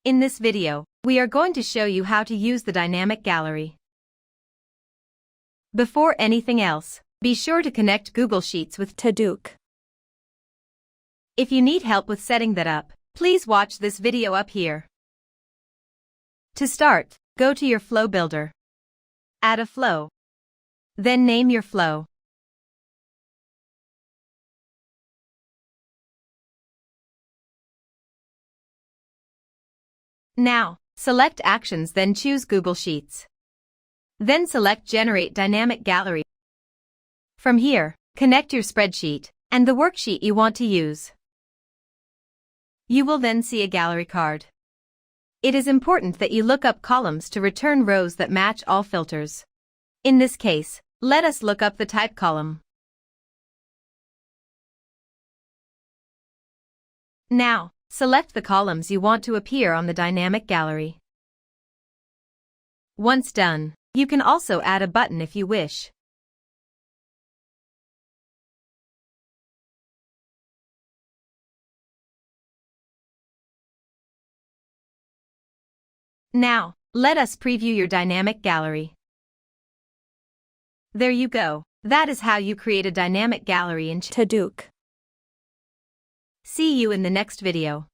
In this video, we are going to show you how to use the dynamic gallery. Before anything else, be sure to connect Google Sheets with Todook. If you need help with setting that up, please watch this video up here. To start, go to your flow builder. Add a flow. Then name your flow. Now, select Actions, then choose Google Sheets. Then select Generate Dynamic Gallery. From here, connect your spreadsheet and the worksheet you want to use. You will then see a gallery card. It is important that you look up columns to return rows that match all filters. In this case, let us look up the type column. Now, select the columns you want to appear on the dynamic gallery. Once done, you can also add a button if you wish. Now, let us preview your dynamic gallery. There you go. That is how you create a dynamic gallery in Todook. See you in the next video.